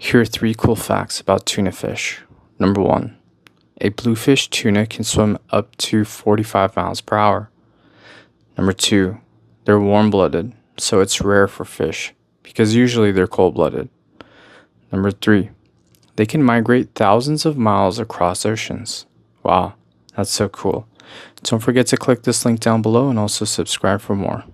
Here are 3 cool facts about tuna fish. Number 1. A bluefish tuna can swim up to 45 miles per hour. Number 2. They're warm-blooded, so it's rare for fish, because usually they're cold-blooded. Number 3. They can migrate thousands of miles across oceans. Wow, that's so cool. Don't forget to click this link down below and also subscribe for more.